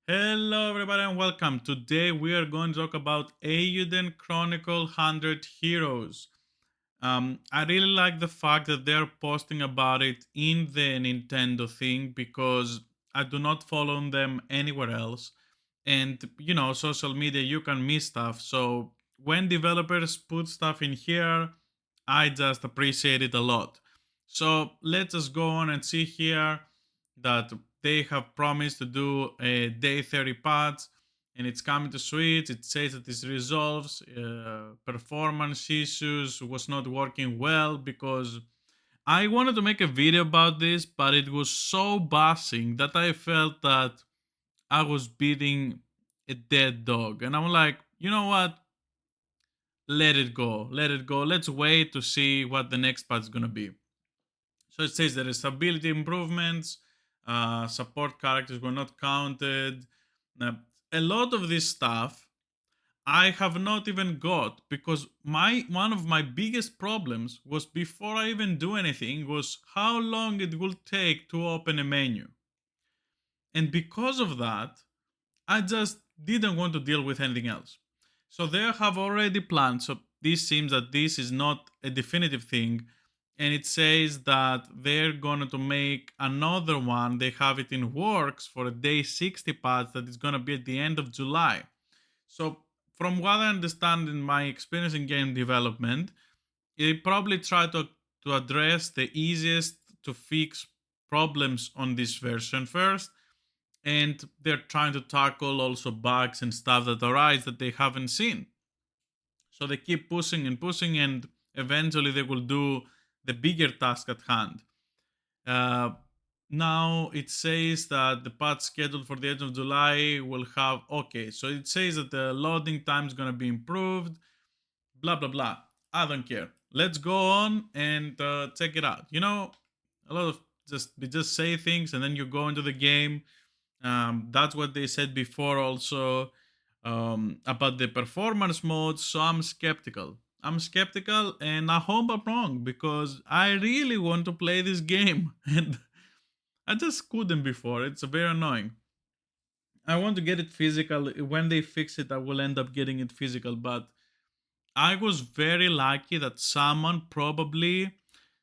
Hello, everybody, and welcome. Today, we are going to talk about Eiyuden Chronicle 100 Heroes. I really like the fact that they're posting about it in the Nintendo thing because I do not follow them anywhere else. And social media, you can miss stuff. So when developers put stuff in here, I just appreciate it a lot. So let's just go on and see here that they have promised to do a day 30 patch and it's coming to Switch. It says that this resolves performance issues, was not working well because I wanted to make a video about this, but it was so buzzing that I felt that I was beating a dead dog. And I'm like, you know what? Let it go. Let it go. Let's wait to see what the next patch is going to be. So it says there is stability improvements, support characters were not counted. Uh, a lot of this stuff I have not even got because my one of my biggest problems was before I even do anything was how long it will take to open a menu. And because of that, I just didn't want to deal with anything else. So they have already planned. So this seems that this is not a definitive thing. And it says that they're going to make another one. They have it in works for a day 60 patch that is going to be at the end of July. So, from what I understand in my experience in game development, they probably try to address the easiest to fix problems on this version first, and they're trying to tackle also bugs and stuff that arise that they haven't seen. So they keep pushing and pushing, and eventually they will do the bigger task at hand. Uh, Now it says that the patch scheduled for the end of July will have okay. So it says that the loading time is gonna be improved. Blah blah blah. I don't care. Let's go on and check it out. A lot of just say things and then you go into the game. That's what they said before also about the performance mode. So I'm skeptical. I'm skeptical, and I hope I'm wrong because I really want to play this game, and I just couldn't before. It's very annoying. I want to get it physical. When they fix it, I will end up getting it physical. But I was very lucky that someone probably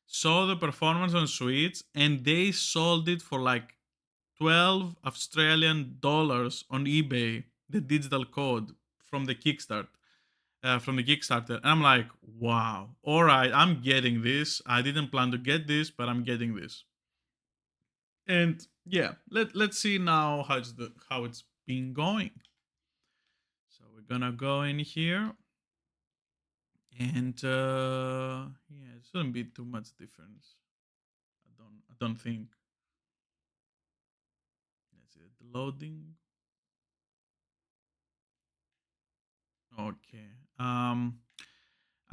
saw the performance on Switch and they sold it for like 12 Australian dollars on eBay, the digital code from the Kickstart. From the Kickstarter, and I'm like, wow, all right, I'm getting this. I didn't plan to get this, but I'm getting this. And yeah, let's see now how it's been going. So we're gonna go in here, and yeah, it shouldn't be too much difference. I don't think. Let's see the loading. Okay.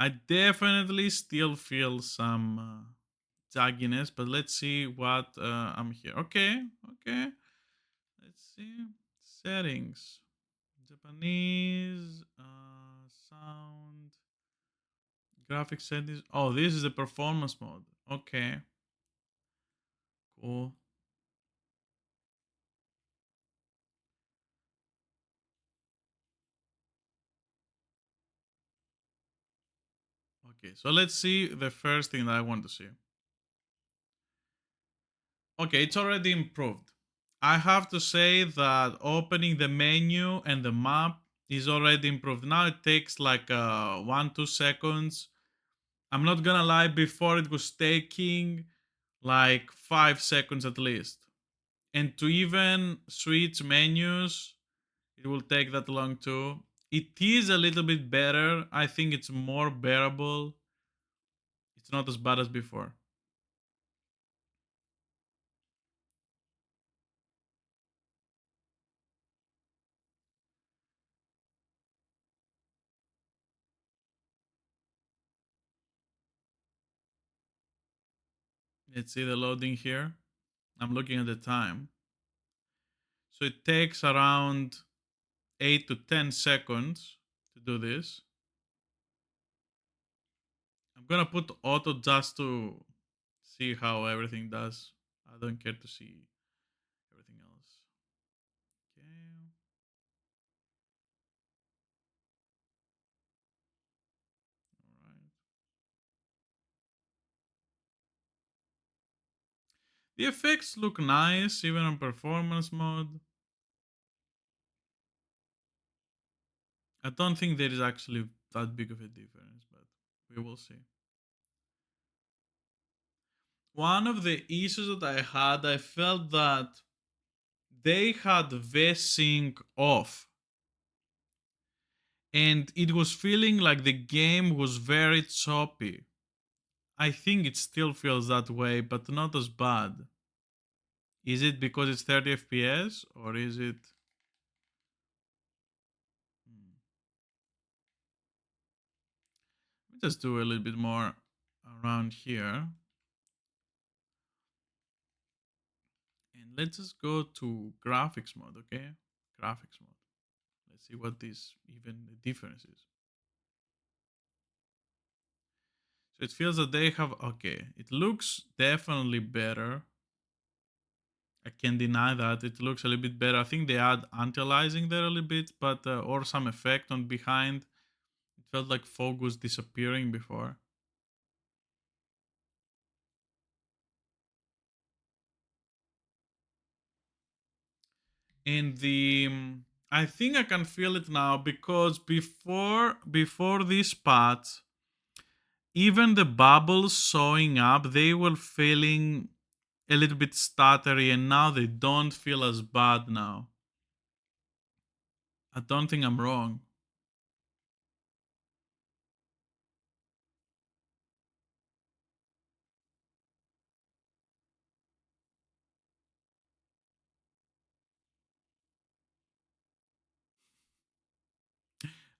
I definitely still feel some jagginess, but let's see what I'm here. Okay, okay. Let's see settings. Japanese sound. Graphic settings. Oh, this is the performance mode. Okay, cool. Okay, so let's see the first thing that I want to see. Okay, it's already improved. I have to say that opening the menu and the map is already improved. Now it takes like 1 2 seconds. I'm not gonna lie, before it was taking like 5 seconds at least. And to even switch menus, it will take that long too. It is a little bit better. I think it's more bearable. It's not as bad as before. Let's see the loading here. I'm looking at the time. So it takes around 8 to 10 seconds to do this. I'm gonna put auto just to see how everything does. I don't care to see everything else. Okay. The effects look nice, even on performance mode. I don't think there is actually that big of a difference, but we will see. One of the issues that I had, I felt that they had V-Sync off. And it was feeling like the game was very choppy. I think it still feels that way, but not as bad. Is it because it's 30 FPS or is it? Hmm. Let me just do a little bit more around here. And let's just go to graphics mode, okay? Graphics mode. Let's see what this even the difference is. So it feels that they have, okay, it looks definitely better. I can't deny that it looks a little bit better. I think they add anti-aliasing there a little bit, but or some effect on behind. It felt like fog was disappearing before. And the I think I can feel it now because before this patch, even the bubbles showing up, they were feeling a little bit stuttery, and now they don't feel as bad now. I don't think I'm wrong.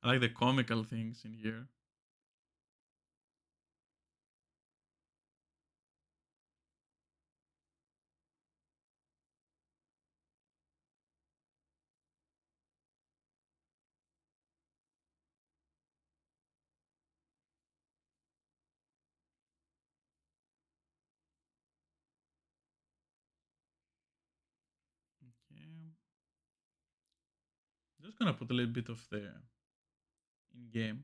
I like the comical things in here. Okay. Just gonna put a little bit of the in game.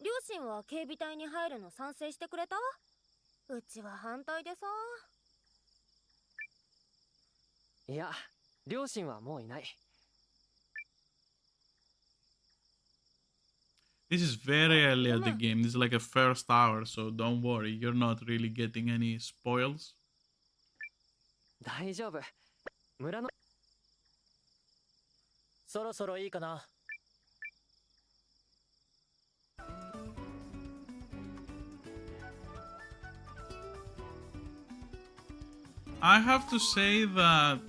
両親は警備隊に入るの賛成してくれた？うちは反対でさ。いや、両親はもういない。This is very early at the game. This is like a first hour, so don't worry. You're not really getting any spoils. 大丈夫。村のそろそろいいかな。I have to say that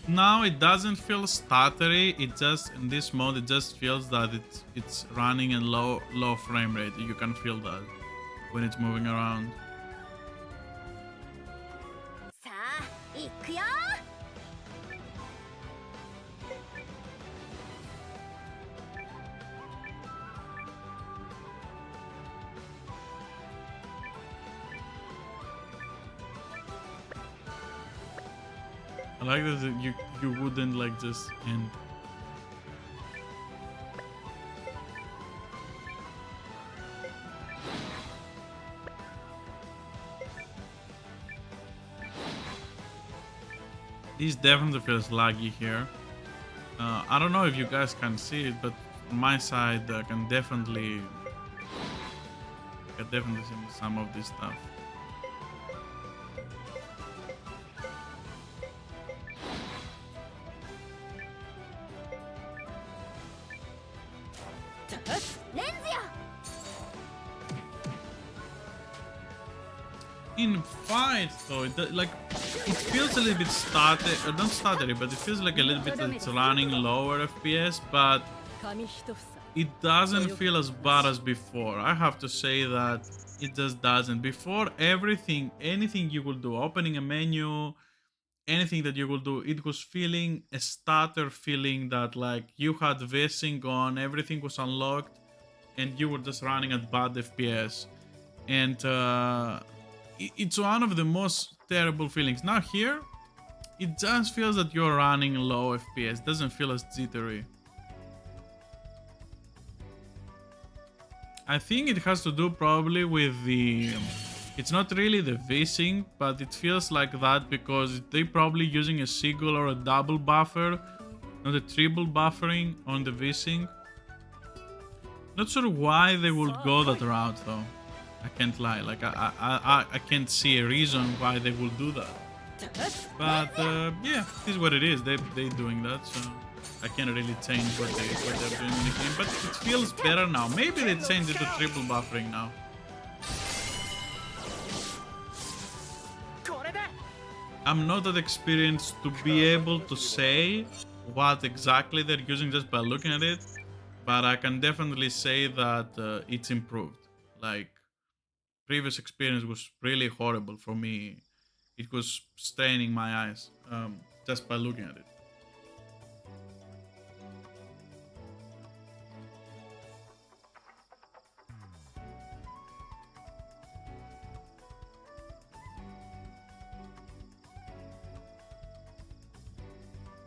now it doesn't feel stuttery. It just in this mode it just feels that it's running in low frame rate. You can feel that when it's moving around. さあ、行くよ。I like that you wouldn't like just end. This definitely feels laggy here. I don't know if you guys can see it, but on my side I can definitely see some of this stuff. In fight though, it feels a little bit stuttery, not stuttery, but it feels like a little bit that it's running lower FPS, but it doesn't feel as bad as before. I have to say that it just doesn't. Before, anything you will do, opening a menu, anything that you will do, it was feeling a stutter feeling that like you had V-Sync on, everything was unlocked, and you were just running at bad FPS. And it's one of the most terrible feelings. Now here, it just feels that you're running low FPS. Doesn't feel as jittery. I think it has to do probably with the. It's not really the V-Sync, but it feels like that because they probably using a single or a double buffer, not a triple buffering on the V-Sync. Not sure why they would go that route though. I can't lie. Like I can't see a reason why they will do that. But yeah, it is what it is. They doing that, so I can't really change what they're doing in the game. But it feels better now. Maybe they changed it to triple buffering now. I'm not that experienced to be able to say what exactly they're using just by looking at it, but I can definitely say that it's improved. Like previous experience was really horrible for me. It was straining my eyes just by looking at it.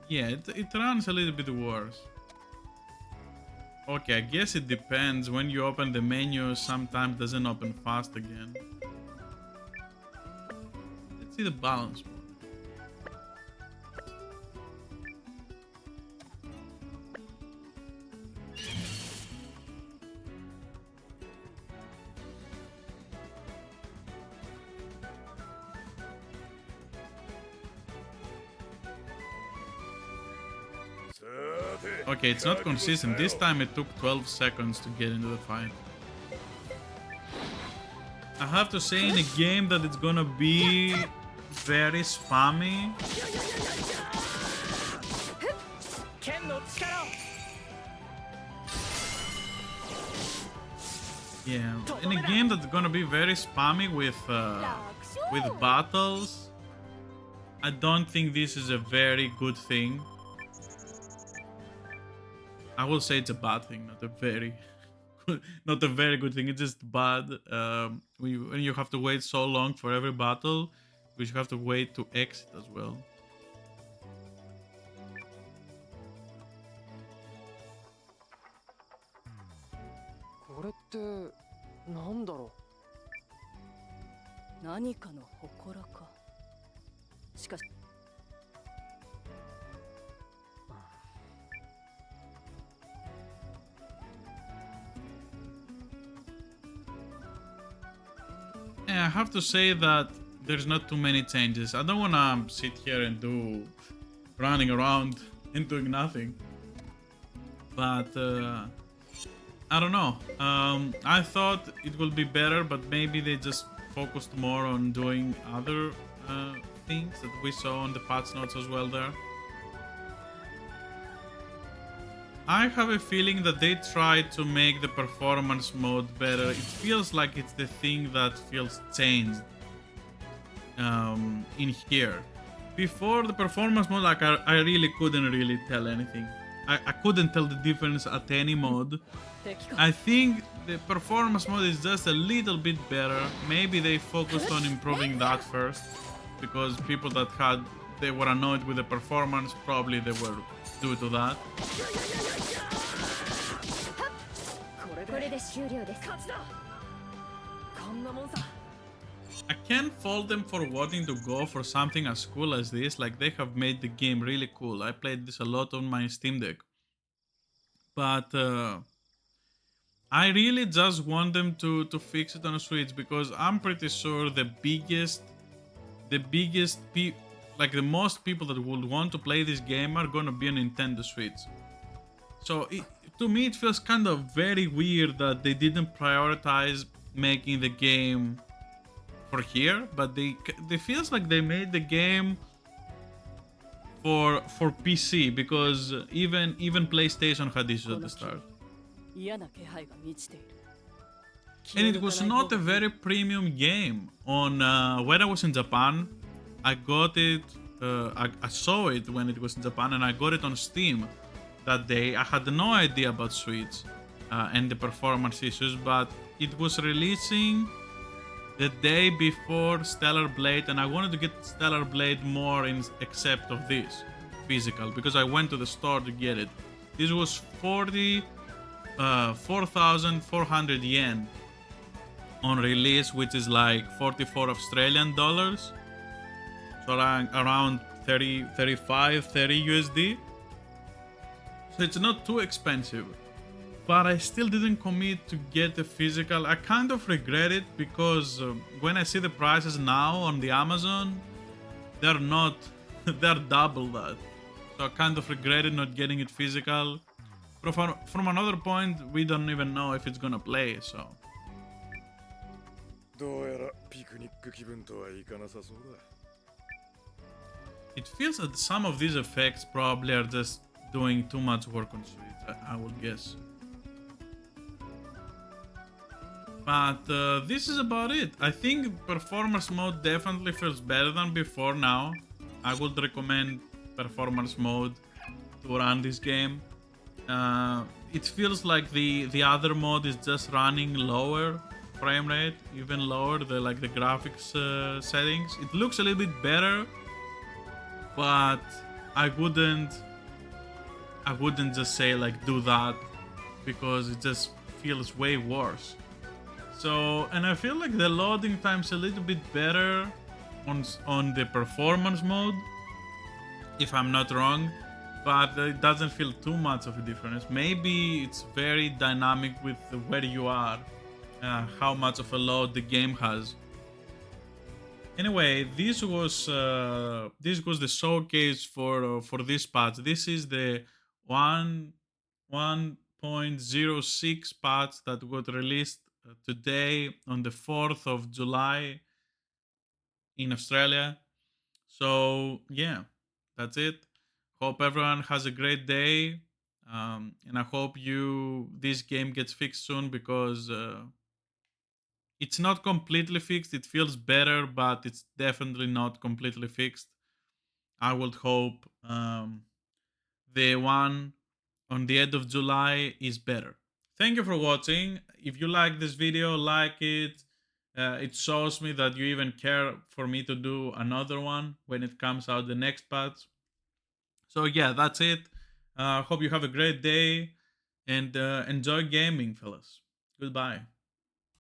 Yeah, it runs a little bit worse. Okay, I guess it depends. When you open the menu, sometimes doesn't open fast again. Let's see the balance mode. Okay, it's not consistent. This time it took 12 seconds to get into the fight. I have to say in a game that it's gonna be very spammy. Yeah, in a game that's gonna be very spammy with battles, I don't think this is a very good thing. I will say it's a bad thing, not a very, not a very good thing. It's just bad. When you have to wait so long for every battle, which you have to wait to exit as well. Yeah, I have to say that there's not too many changes. I don't wanna sit here and do running around and doing nothing. But I don't know. I thought it will be better, but maybe they just focused more on doing other things that we saw on the patch notes as well there. I have a feeling that they tried to make the performance mode better. It feels like it's the thing that feels changed in here. Before the performance mode, like I really couldn't really tell anything. I couldn't tell the difference at any mode. I think the performance mode is just a little bit better. Maybe they focused on improving that first, because people that they were annoyed with the performance, probably they were due to that. I can't fault them for wanting to go for something as cool as this. Like, they have made the game really cool. I played this a lot on my Steam Deck. But I really just want them to fix it on a Switch, because I'm pretty sure the most people that would want to play this game are gonna be on Nintendo Switch. So to me, it feels kind of very weird that they didn't prioritize making the game for here, but they feels like they made the game for PC, because even PlayStation had issues at the start. And it was not a very premium game. On when I was in Japan, I got it. I saw it when it was in Japan, and I got it on Steam that day. I had no idea about Switch and the performance issues, but it was releasing the day before Stellar Blade, and I wanted to get Stellar Blade more in except of this physical, because I went to the store to get it. This was 40 4,400 yen on release, which is like 44 Australian dollars, so around 30, 35, 30 USD. So it's not too expensive. But I still didn't commit to get a physical. I kind of regret it because when I see the prices now on the Amazon, they're not, they're double that. So I kind of regretted not getting it physical. But from another point, we don't even know if it's gonna play. So どうやらピクニック気分とはいかなさそうだ。it feels that some of these effects probably are just doing too much work on Switch. I would guess. But this is about it. I think performance mode definitely feels better than before now. I would recommend performance mode to run this game. It feels like the other mode is just running lower frame rate, even lower the graphics settings. It looks a little bit better, but I wouldn't just say like do that because it just feels way worse. So, and I feel like the loading time's a little bit better on the performance mode, if I'm not wrong, but it doesn't feel too much of a difference. Maybe it's very dynamic with where you are, how much of a load the game has. Anyway, this was the showcase for this patch. This is the 1.06 patch that got released today on the 4th of July in Australia. So yeah, that's it. Hope everyone has a great day, and I hope you this game gets fixed soon because it's not completely fixed. It feels better, but it's definitely not completely fixed. I would hope the one on the end of July is better. Thank you for watching. If you like this video, like it. It shows me that you even care for me to do another one when it comes out the next patch. So yeah, that's it. Hope you have a great day and enjoy gaming, fellas. Goodbye.